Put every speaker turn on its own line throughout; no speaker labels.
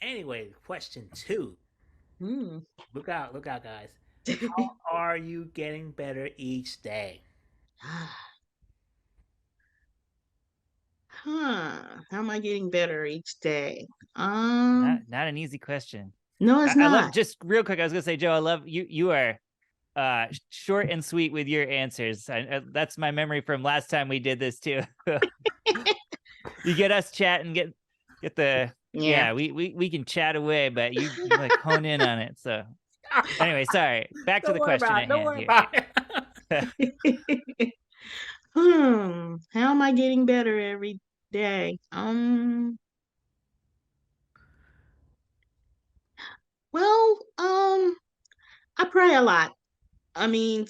Anyway, question 2.
Hmm.
Look out, guys. How are you getting better each day?
Huh. How am I getting better each day?
Not an easy question.
No, it's
I love
not.
just real quick. I was gonna say, Joe, I love you. You are short and sweet with your answers. That's my memory from last time we did this too. You get us chatting, get the
Yeah.
yeah. We can chat away, but you like hone in on it. So anyway, sorry. Back to
Don't
the
worry
question
about it.
at
Don't
hand
worry
here.
about it.
How am I getting better every day? Well, I pray a lot. I mean,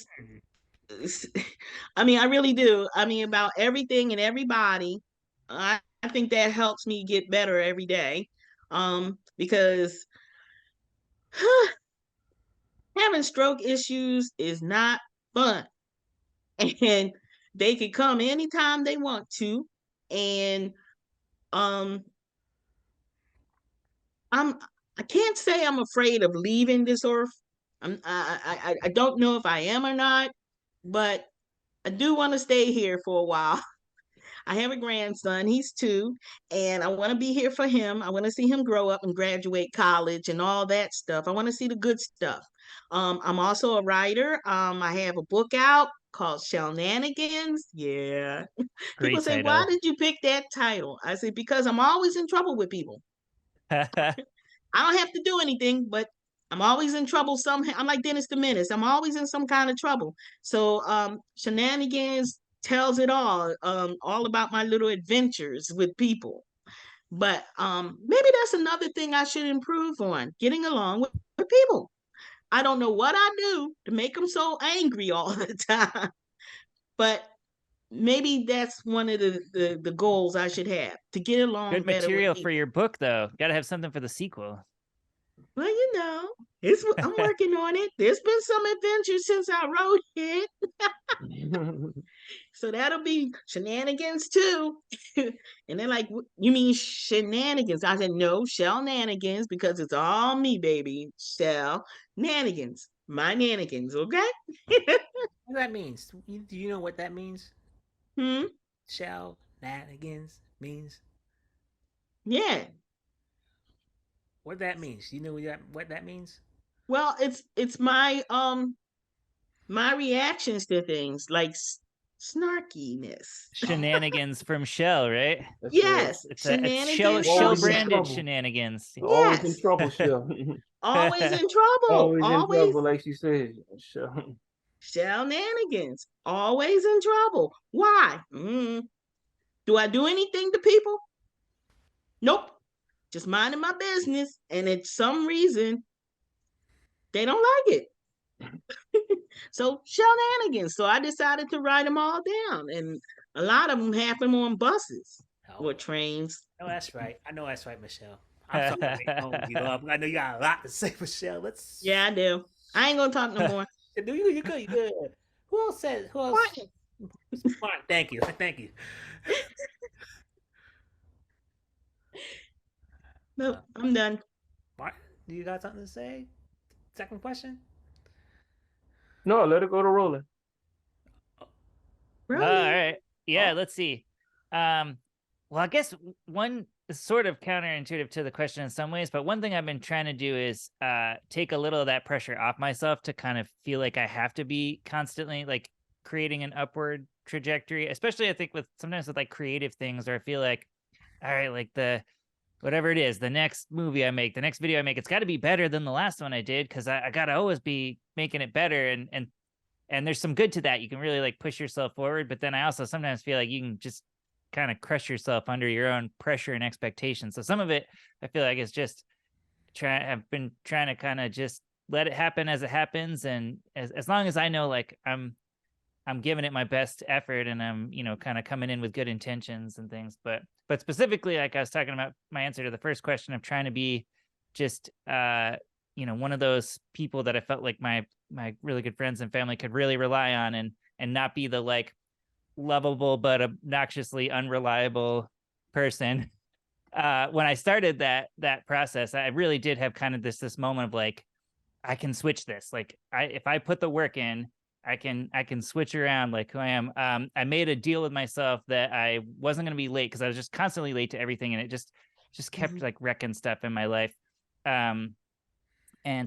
I really do. I mean, about everything and everybody. I think that helps me get better every day. Because having stroke issues is not fun. And they can come anytime they want to. And um I'm I can't say I'm afraid of leaving this earth. I don't know if I am or not, but I do want to stay here for a while. I have a grandson, he's 2, and I want to be here for him. I want to see him grow up and graduate college and all that stuff. I want to see the good stuff. I'm also a writer. I have a book out called Shenanigans. Yeah. People
Great
say, "Why
title.
did you pick that title?" I say, "Because I'm always in trouble with people. I don't have to do anything, but I'm always in trouble somehow. I'm like Dennis the Menace. I'm always in some kind of trouble. So Shenanigans tells it all about my little adventures with people. But maybe that's another thing I should improve on, getting along with people. I don't know what I do to make them so angry all the time, but maybe that's one of the goals I should have, to get along
Good
better with
material for
people.
your book, though. Got to have something for the sequel.
Well, I'm working on it. There's been some adventures since I wrote it, so that'll be shenanigans too. And they're like, "You mean shenanigans?" I said, "No, shenanigans, because it's all me, baby. Shenanigans, my nanigans, okay?"
What that means? Do you know what that means?
Hmm.
Shall nanigans means?
Yeah.
What that means? Do you know what that means?
Well, it's my reactions to things like snarkiness.
Shenanigans from Shell, right?
That's it.
Yes,
It's
shenanigans from
Shell
Always in
branded
trouble.
shenanigans.
Always in
yes.
trouble, Shell.
Always in trouble.
Always in
Always
trouble, like she said. Shell.
shenanigans. Always in trouble. Why? Do I do anything to people? Nope. Just minding my business. And at some reason, they don't like it. So shenanigans. So I decided to write them all down. And a lot of them happen on buses
Oh,
or trains.
no, that's right. I know that's right, Michelle. I'm sorry to hold you up. I know you got a lot to say, Michelle. Let's.
Yeah, I do. I ain't gonna talk no more.
Do you good? You good? Who else said? Who else?
What?
Martin, thank you. Thank you.
Nope, I'm done.
Martin, do you got something to say? Second question.
No, let it go to Roland.
All
Rolling.
right. Yeah,
Oh,
let's see. Well, I guess one is sort of counterintuitive to the question in some ways, but one thing I've been trying to do is take a little of that pressure off myself to kind of feel like I have to be constantly like creating an upward trajectory, especially I think with sometimes with like creative things, or I feel like, all right, like the whatever it is, the next movie I make, the next video I make, it's got to be better than the last one I did because I got to always be making it better. And there's some good to that. You can really like push yourself forward, but then I also sometimes feel like you can just kind of crush yourself under your own pressure and expectations. So some of it I feel like is just I've been trying to kind of just let it happen as it happens, and as long as I know like I'm giving it my best effort and I'm, kind of coming in with good intentions and things. But specifically, like I was talking about my answer to the first question of trying to be just, one of those people that I felt like my really good friends and family could really rely on and not be the like lovable but obnoxiously unreliable person. when I started that process, I really did have kind of this moment of like, I can switch this. Like if I put the work in, I can switch around like who I am. I made a deal with myself that I wasn't going to be late because I was just constantly late to everything. And it just kept like wrecking stuff in my life. And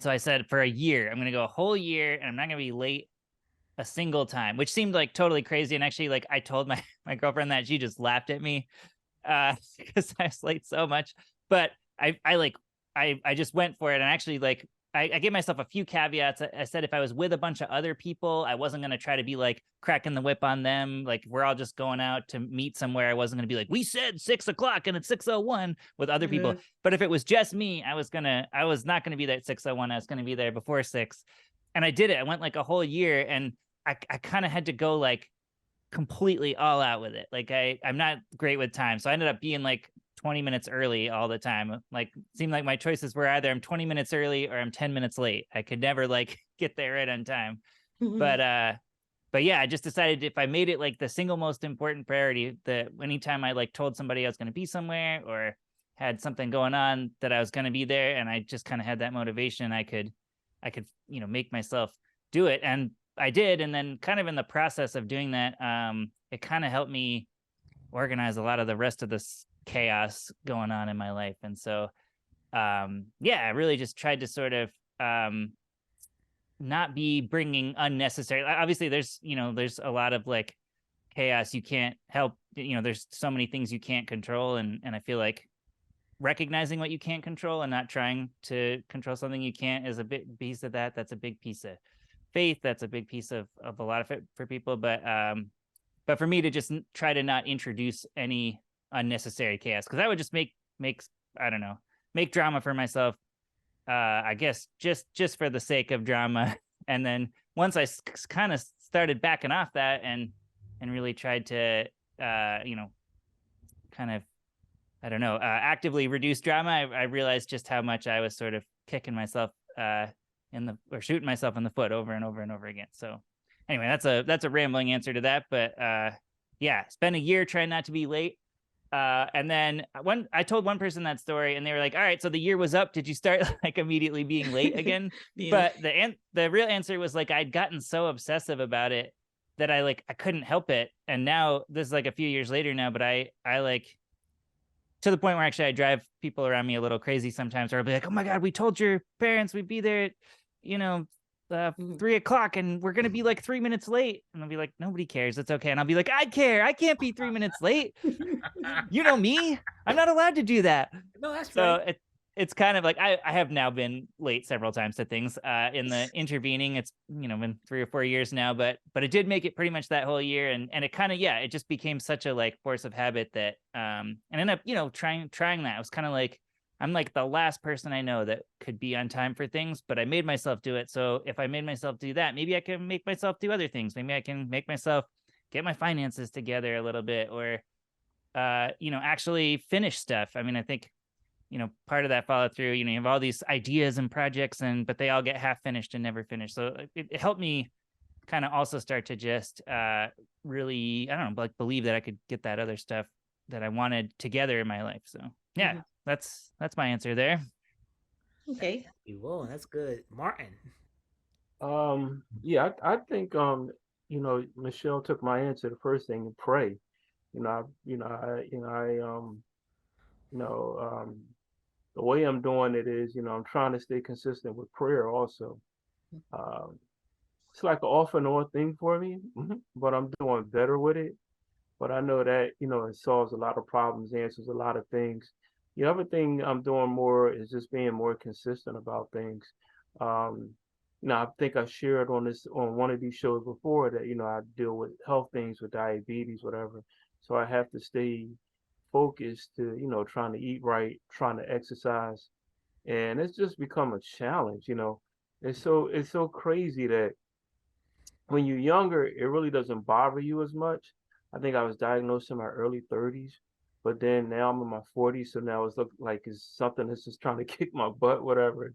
so I said for a year, I'm going to go a whole year and I'm not going to be late a single time, which seemed like totally crazy. And actually, like I told my girlfriend that, she just laughed at me because I was late so much. But I just went for it. And actually, like I gave myself a few caveats. I said if I was with a bunch of other people, I wasn't going to try to be like cracking the whip on them. Like we're all just going out to meet somewhere. I wasn't going to be like, we said 6 o'clock and it's 6:01 with other people. But if it was just me, I was not going to be there at 6:01. I was going to be there before 6. And I did it. I went like a whole year, and I kind of had to go like completely all out with it. Like I'm not great with time. So I ended up being like 20 minutes early all the time. Like seemed like my choices were either I'm 20 minutes early or I'm 10 minutes late. I could never like get there right on time. But yeah, I just decided if I made it like the single most important priority, that anytime I like told somebody I was going to be somewhere or had something going on, that I was going to be there, and I just kind of had that motivation, I could make myself do it. And I did. And then kind of in the process of doing that, it kind of helped me organize a lot of the rest of this chaos going on in my life. And so I really just tried to sort of not be bringing unnecessary, obviously there's a lot of like chaos you can't help, there's so many things you can't control, and I feel like recognizing what you can't control and not trying to control something you can't is a big piece of that. That's a big piece of faith. That's a big piece of a lot of it for people. But for me to just try to not introduce any unnecessary chaos, because I would just make drama for myself. I guess just for the sake of drama. And then once I kind of started backing off that and really tried to kind of actively reduce drama, I realized just how much I was sort of kicking myself shooting myself in the foot over and over and over again. So anyway, that's a rambling answer to that. But spend a year trying not to be late. And then when I told one person that story, and they were like, all right, so the year was up, did you start like immediately being late again? But the real answer was like, I'd gotten so obsessive about it that I couldn't help it. And now this is like a few years later now, but I like, to the point where actually I drive people around me a little crazy sometimes, or I'll be like, oh my God, we told your parents we'd be there at 3 o'clock and we're going to be like 3 minutes late. And they'll be like, nobody cares. It's okay. And I'll be like, I care. I can't be 3 minutes late. You know me, I'm not allowed to do that.
No, that's
so
right.
It's kind of like, I have now been late several times to things in the intervening. It's, been 3 or 4 years now, but it did make it pretty much that whole year. And it kind of, it just became such a like force of habit that, and ended up, trying that. It was kind of like, I'm like the last person I know that could be on time for things, but I made myself do it. So if I made myself do that, maybe I can make myself do other things. Maybe I can make myself get my finances together a little bit, or, actually finish stuff. I mean, I think, part of that follow through, you have all these ideas and projects, but they all get half finished and never finished. So it helped me kind of also start to just really, I don't know, like believe that I could get that other stuff that I wanted together in my life. So yeah, that's my answer there.
Okay.
Whoa, that's good. Martin.
I think Michelle took my answer. The first thing, and pray. The way I'm doing it is, I'm trying to stay consistent with prayer also. It's like an off and on thing for me, but I'm doing better with it. But I know that, it solves a lot of problems, answers a lot of things. The other thing I'm doing more is just being more consistent about things. I think I shared on one of these shows before that, I deal with health things, with diabetes, whatever. So I have to stay focused to, trying to eat right, trying to exercise. And it's just become a challenge. It's so crazy that when you're younger, it really doesn't bother you as much. I think I was diagnosed in my early 30s, but then now I'm in my 40s, so now it's like it's something that's just trying to kick my butt, whatever.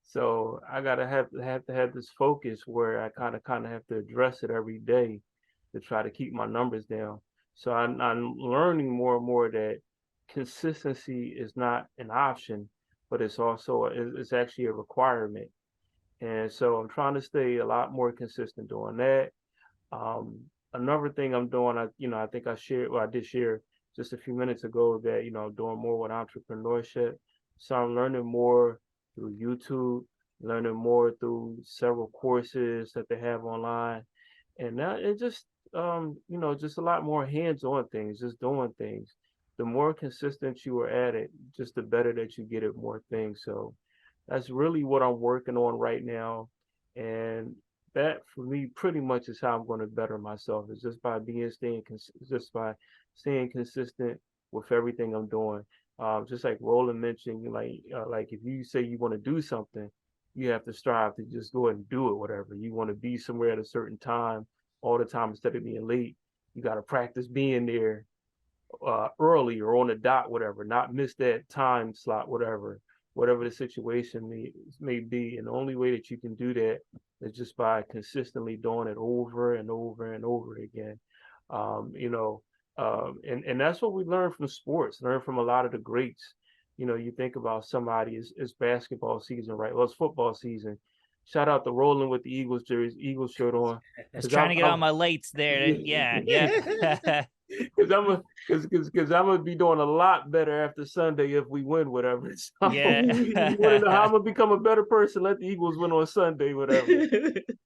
So I gotta have to have this focus where I kind of have to address it every day to try to keep my numbers down. So I'm learning more and more that consistency is not an option, but it's also it's actually a requirement. And so I'm trying to stay a lot more consistent doing that. Um, Another thing I'm doing, I think I did share just a few minutes ago that, I'm doing more with entrepreneurship. So I'm learning more through YouTube, learning more through several courses that they have online. And now it just, just a lot more hands-on things, just doing things. The more consistent you are at it, just the better that you get at more things. So that's really what I'm working on right now. And that for me pretty much is how I'm going to better myself, is just by just by staying consistent with everything I'm doing. Just like Roland mentioned, like if you say you want to do something, you have to strive to just go and do it. Whatever you want to be somewhere at a certain time all the time instead of being late, you got to practice being there early or on the dot, whatever, not miss that time slot, whatever the situation may be. And the only way that you can do that is just by consistently doing it over and over and over again. And that's what we learn from sports, learn from a lot of the greats. You think about somebody, it's basketball season, right? Well, it's football season. Shout out to Roland with the Eagles jersey, Eagles shirt on.
I was trying to get all my lights there. Yeah.
Because I'm gonna be doing a lot better after Sunday if we win, whatever. So,
Yeah.
you want to know how I'm gonna become a better person? Let the Eagles win on Sunday, whatever.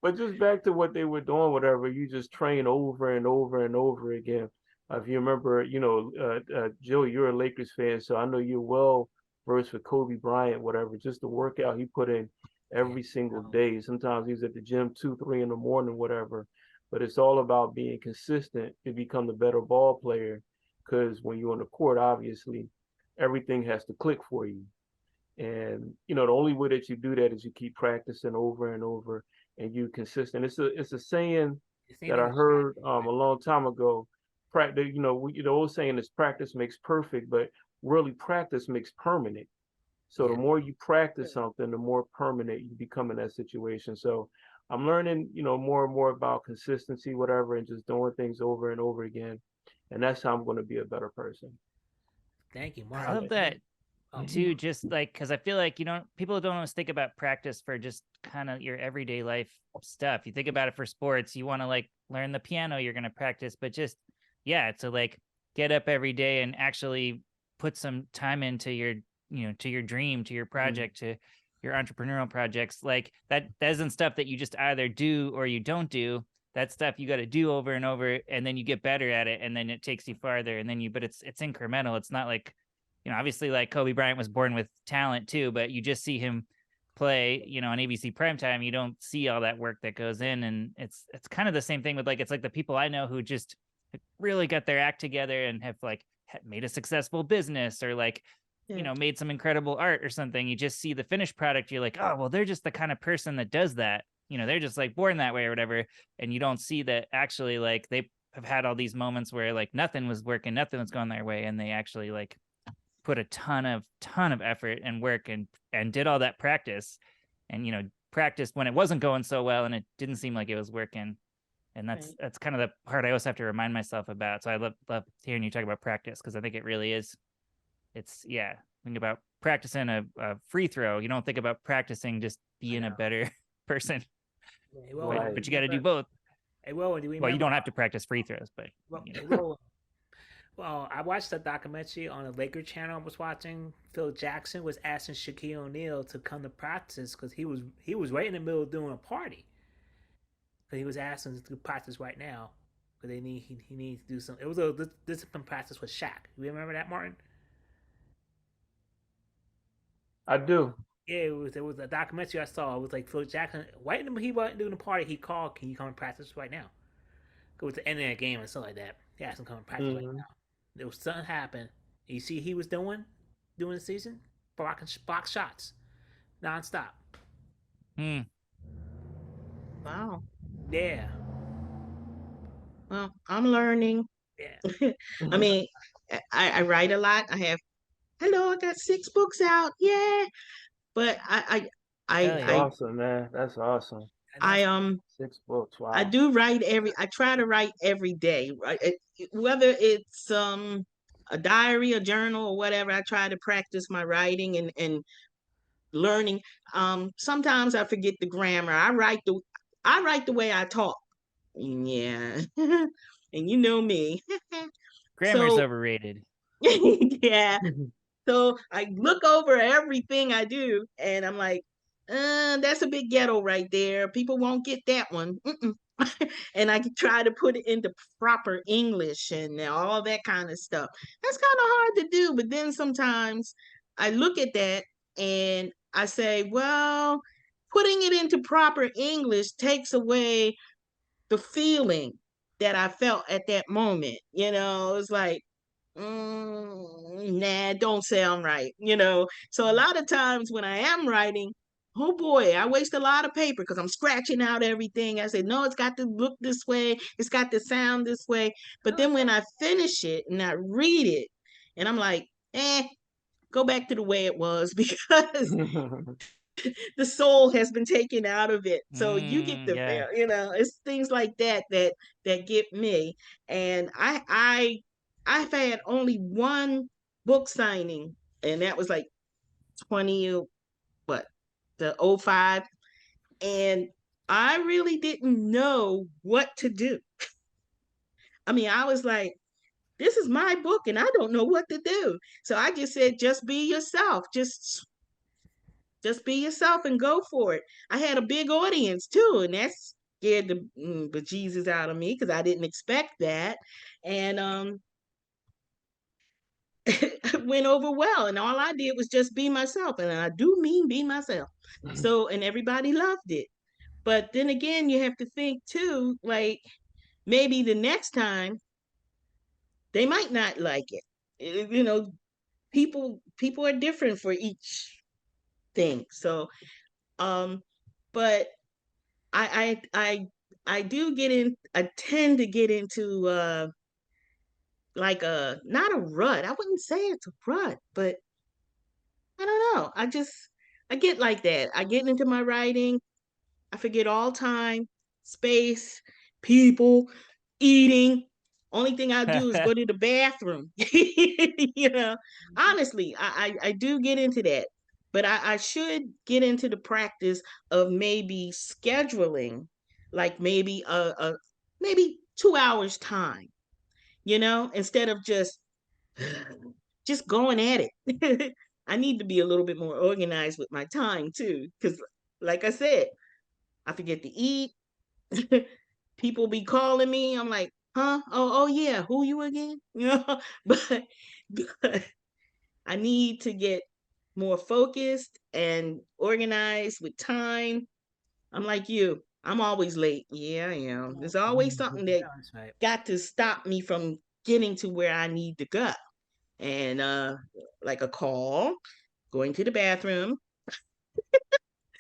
But just back to what they were doing, whatever. You just train over and over and over again. If you remember, Joe, you're a Lakers fan, so I know you're well versed with Kobe Bryant, whatever. Just the workout he put in every single day. Sometimes he's at the gym 2, 3 in the morning, whatever. But it's all about being consistent to become the better ball player. Because when you're on the court, obviously, everything has to click for you. And the only way that you do that is you keep practicing over and over, and you consistent. It's a saying that I heard a long time ago. Practice, the old saying is practice makes perfect, but really practice makes permanent. So the more you practice something, the more permanent you become in that situation. So I'm learning, more and more about consistency, whatever, and just doing things over and over again. And that's how I'm going to be a better person.
Thank you, Mark.
I love that too. Just like, because I feel like people don't always think about practice for just kind of your everyday life stuff. You think about it for sports, you want to like learn the piano, you're going to practice, but just to like get up every day and actually put some time into your to your dream, to your project, to your entrepreneurial projects. Like that isn't stuff that you just either do or you don't do. That's stuff you got to do over and over, and then you get better at it, and then it takes you farther, and then but it's incremental. It's not like, obviously like Kobe Bryant was born with talent too, but you just see him play, on ABC primetime. You don't see all that work that goes in. And it's kind of the same thing with it's like the people I know who just really got their act together and have like made a successful business, or like, made some incredible art or something. You just see the finished product. You're like, oh, well, they're just the kind of person that does that. They're just like born that way or whatever. And you don't see that actually like they have had all these moments where like nothing was working, nothing was going their way. And they actually like put a ton of effort and work and did all that practice and, practiced when it wasn't going so well and it didn't seem like it was working. And that's kind of the part I always have to remind myself about. So I love hearing you talk about practice, because I think it really is. Think about practicing a free throw. You don't think about practicing just being a better person.
Hey, Roland,
but you got to do both.
Hey, Roland, do we
well, you don't have to practice free throws, but
well, I watched a documentary on the Laker channel I was watching. Phil Jackson was asking Shaquille O'Neal to come to practice because he was right in the middle of doing a party. But he was asking to practice right now because he needs to do something. It was a discipline practice with Shaq. You remember that, Martin?
I do.
Yeah, it was a documentary I saw. It was like Phil Jackson, right in the he wasn't doing the party. He called, "Can you come and practice right now?" It was the end of the game and stuff like that. He asked him to come and practice right now. There was something happened. You see, he was doing the season, block shots, nonstop.
Wow.
Yeah.
Well, I'm learning.
Yeah.
I mean, I write a lot. I got 6 books out. Yeah. But
That's awesome, man. That's awesome. 6 books. Wow.
I do write I try to write every day, right? Whether it's a diary, a journal, or whatever. I try to practice my writing and learning. Sometimes I forget the grammar. I write the way I talk. Yeah. And you know me.
Grammar's
So
overrated.
yeah. So I look over everything I do and I'm like, that's a big ghetto right there. People won't get that one. And I try to put it into proper English and all that kind of stuff. That's kind of hard to do. But then sometimes I look at that and I say, well, putting it into proper English takes away the feeling that I felt at that moment. It's like, nah, don't sound right. So a lot of times when I am writing, oh boy, I waste a lot of paper because I'm scratching out everything. I say, no, it's got to look this way, it's got to sound this way. But then when I finish it and I read it, and I'm like, go back to the way it was because the soul has been taken out of it. So you get the
Yeah.
it's things like that get me. And I've had only one book signing, and that was like 20 what the '05, and I really didn't know what to do. I mean, I was like, this is my book and I don't know what to do. So I just said, just be yourself. Just be yourself and go for it. I had a big audience too, and that scared the bejesus out of me because I didn't expect that. And it went over well. And all I did was just be myself, and I do mean be myself. So, and everybody loved it. But then again, you have to think too, like maybe the next time they might not like it. People are different for each thing. So, um, but I do get in. I tend to get into like a not a rut. I wouldn't say it's a rut, but I don't know. I get like that. I get into my writing. I forget all time, space, people, eating. Only thing I do is go to the bathroom. Honestly, I do get into that. But I should get into the practice of maybe scheduling, like maybe maybe 2 hours time, instead of just going at it. I need to be a little bit more organized with my time too, because like I said, I forget to eat. People be calling me. I'm like, huh? Oh yeah. Who you again? But, but I need to get more focused and organized with time. I'm like you. I'm always late. Yeah, I am. There's always something that
That's right.
got to stop me from getting to where I need to go. And like a call, going to the bathroom.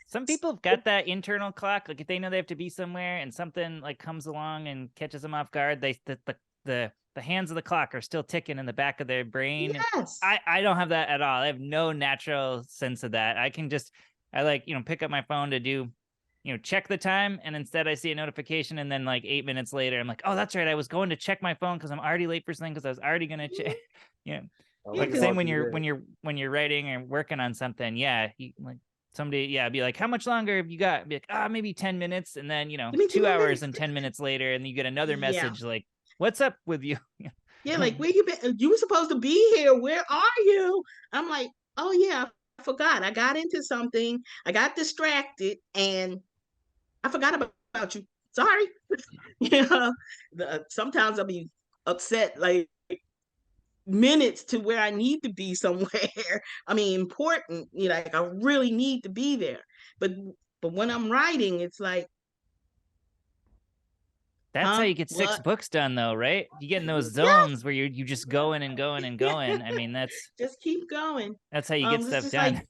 Some people have got that internal clock. Like if they know they have to be somewhere and something like comes along and catches them off guard, the hands of the clock are still ticking in the back of their brain.
Yes.
I don't have that at all. I have no natural sense of that. I like, pick up my phone to do, check the time. And instead I see a notification. And then like 8 minutes later, I'm like, oh, that's right. I was going to check my phone because I'm already late for something because I was already going to check. Like the same when you're writing or working on something. Yeah. Like somebody, be like, how much longer have you got? Be like, maybe 10 minutes. And then, 2 hours and 10 minutes later, and you get another message like, what's up with you?
Yeah, like where you been? You were supposed to be here. Where are you? I'm like, oh yeah, I forgot. I got into something. I got distracted, and I forgot about you. Sorry. Sometimes I'll be upset like minutes to where I need to be somewhere. I mean, important. Like I really need to be there. But when I'm writing, it's like,
That's how you get 6
what?
books done, though, right? You get in those
Yes.
zones where you just going and going and going. I mean,
Just keep going.
that's how you get
It's
stuff
just
done.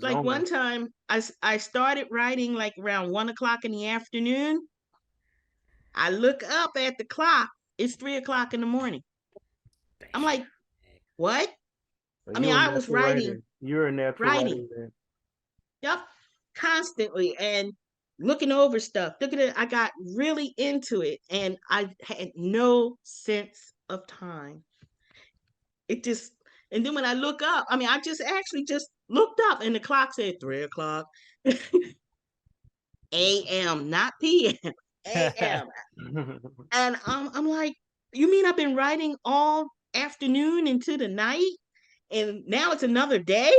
like one time I started writing like around 1 o'clock in the afternoon. I look up at the clock. It's 3 o'clock in the morning. I'm like, what? I mean,
You're a
I was
natural writer. You're a natural writer
writing.
then.
Yep, constantly and looking over stuff. Look at it. I got really into it, and I had no sense of time. it just, and then when I look up, I mean, I just actually just looked up and the clock said 3:00 a.m., not p.m. a.m. And I'm like, you mean I've been writing all afternoon into the night, and now it's another day?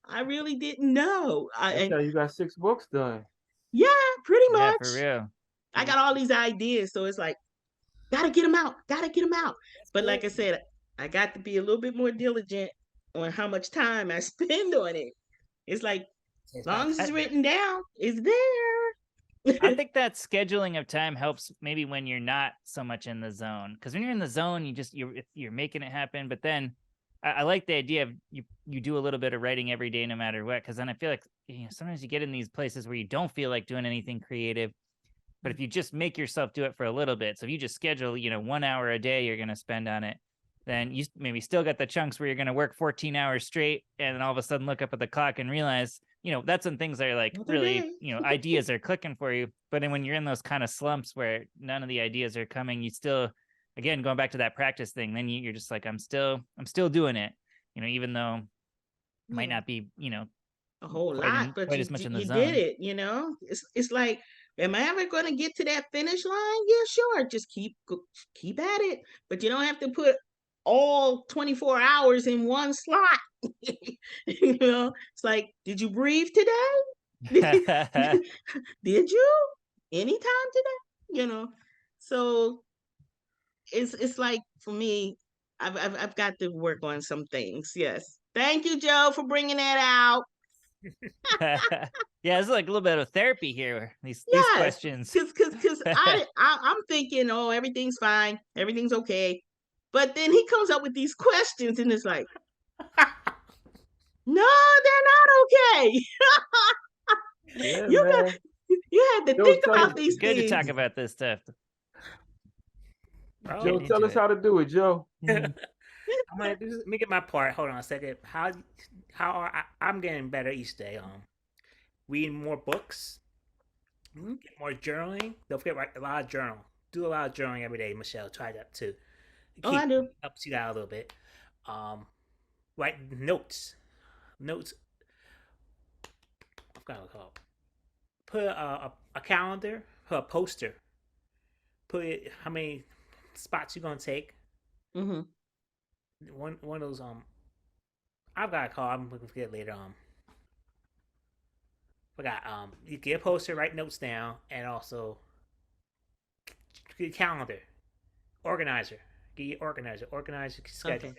I really didn't know.
That's how you got 6 books done.
Yeah, pretty
Yeah, for
much.
real.
I got all these ideas, so it's like, gotta get them out, gotta get them out. But like I
good.
said, I got to be a little bit more diligent on how much time I spend on it. It's like, as
It's
long
about
as it's
I,
written down, it's there.
I think that scheduling of time helps maybe when you're not so much in the zone. Because when you're in the zone, you're making it happen. But then I like the idea of you do a little bit of writing every day, no matter what. Because then I feel like sometimes you get in these places where you don't feel like doing anything creative. But if you just make yourself do it for a little bit, so if you just schedule, 1 hour a day you're going to spend on it, then you maybe still got the chunks where you're going to work 14 hours straight, and then all of a sudden look up at the clock and realize, that's when things are like
Another
really,
day.
ideas are clicking for you. But then when you're in those kind of slumps where none of the ideas are coming, you still, again, going back to that practice thing, then you're just like, I'm still doing it, even though it might
Yeah.
not be,
A whole lot, but
quite as much in the
you did
zone.
it. It's like, am I ever going to get to that finish line? Yeah, sure. Just keep at it, but you don't have to put all 24 hours in one slot. It's like, did you breathe today? Did you anytime today? So it's like, for me, I've got to work on some things. Yes, thank you, Joe, for bringing that out.
Yeah, it's like a little bit of therapy here. These
Yes,
questions.
because I'm thinking, oh, everything's fine, everything's okay, but then he comes up with these questions, and it's like, no, they're not okay.
Yeah,
you
man.
got you had to
Joe,
think
tell us,
about these
Good to
things.
talk about this stuff.
Bro,
Joe,
Getting
tell
into
us
it.
how to do it, Joe.
let me get my part. Hold on a second. I'm getting better each day. Reading more books, get more journaling. Don't forget, write a lot of journal. Do a lot of journaling every day, Michelle. Try that too.
Oh, I do.
Helps you out a little bit. Write notes. Notes. I forgot what it's called. Put a calendar. Put a poster. Put it, how many spots you're gonna take.
Mm-hmm.
One of those I've got a call. I'm gonna forget later. Forgot. You get a poster, write notes down, and also get a calendar, organizer. Get your organizer. Organize your schedule.
Okay.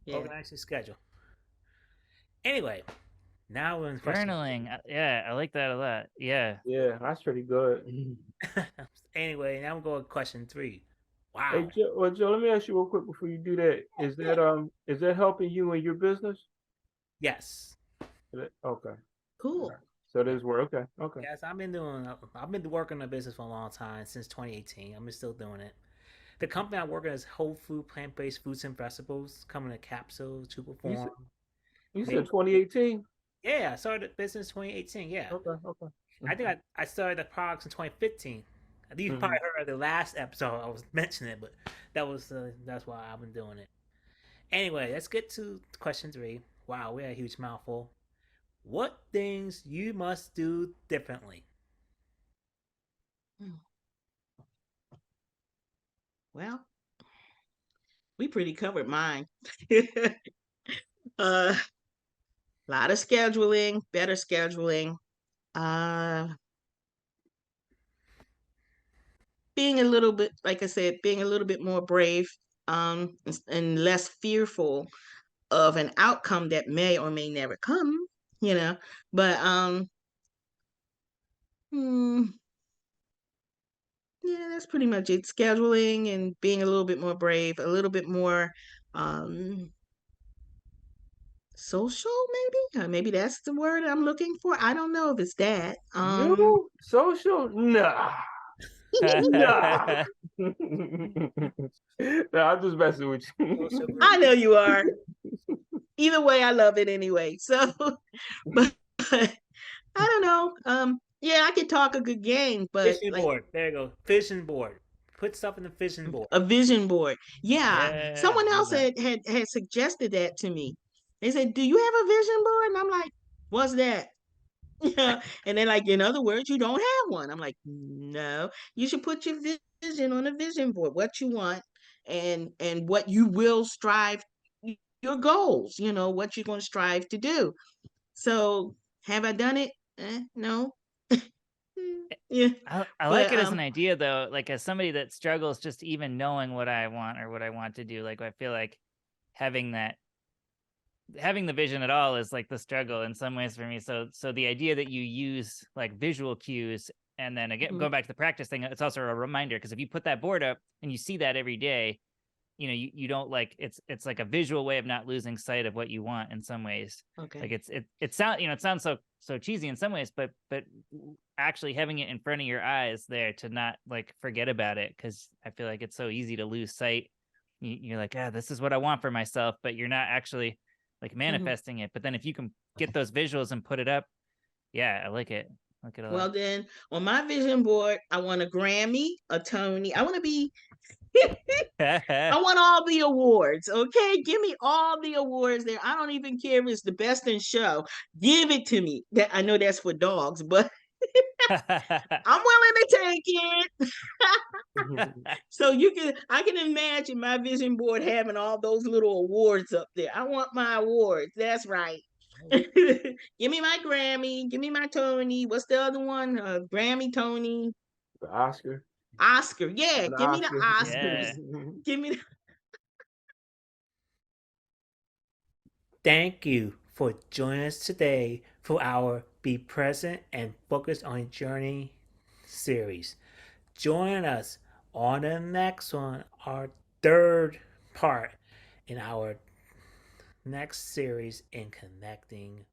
Yeah.
Organize your schedule. Anyway, now we're in question.
Journaling. Yeah, I like that a lot. Yeah.
Yeah, that's pretty good.
Anyway, now we're going to question 3. Wow.
Hey, Joe, let me ask you real quick before you do that. Is that helping you in your business?
Yes.
Okay.
Cool.
So there's work. Okay.
Yes, I've been working on a business for a long time, since 2018. I'm still doing it. The company I work at is whole food, plant-based fruits and vegetables, coming in capsules, triple form.
You said 2018?
Yeah, I started the business 2018. Yeah.
Okay.
I think I started the products in 2015. You probably heard the last episode I was mentioning it, but that's why I've been doing it. Anyway, let's get to question 3. Wow, we had a huge mouthful. What things you must do differently?
Well, we pretty covered mine. A lot of scheduling, better scheduling. Being a little bit, like I said, being a little bit more brave, and less fearful of an outcome that may or may never come, but yeah, that's pretty much it. Scheduling and being a little bit more brave, a little bit more social, maybe that's the word I'm looking for. I don't know if it's that.
You social? Nah. Nah. No, I'm just messing with you.
I know you are. Either way, I love it anyway. So, but I don't know. Yeah, I can talk a good game, but
Fishing
like,
board. There you go. Fishing board. Put stuff in the vision board.
A vision board. Yeah.
Yeah,
Someone
love
else
that.
had suggested that to me. They said, "Do you have a vision board?" And I'm like, "What's that?" And they're like, "In other words, you don't have one." I'm like, "No, you should put your vision on a vision board, what you want and what you will strive, your goals, what you're going to strive to do." So, have I done it? No. Yeah,
I like
but
it as an idea though, like as somebody that struggles just even knowing what I want or what I want to do. Like I feel like having that having the vision at all is like the struggle in some ways for me. So the idea that you use like visual cues and then again
Mhm.
going back to the practice thing, it's also a reminder because if you put that board up and you see that every day, you don't like it's like a visual way of not losing sight of what you want in some ways.
Okay.
Like it sounds so cheesy in some ways, but actually having it in front of your eyes there to not like forget about it, because I feel like it's so easy to lose sight. You're like, this is what I want for myself, but you're not actually like manifesting it. But then if you can get those visuals and put it up, yeah, I like it. I like it a
Well,
lot.
then on my vision board, I want a Grammy, a Tony. I want to be, I want all the awards. Okay. Give me all the awards there. I don't even care if it's the best in show. Give it to me. That I know that's for dogs, but I'm willing to take it. So I can imagine my vision board having all those little awards up there. I want my awards. That's right. Give me my Grammy. Give me my Tony. What's the other one? Grammy, Tony,
The Oscar.
Oscar. Yeah,
An
give me the
Oscar.
Oscars.
Yeah.
Give me.
Thank you for joining us today for our Be Present and Focus on Your Journey series. Join us on the next one, our third part in our next series in Connecting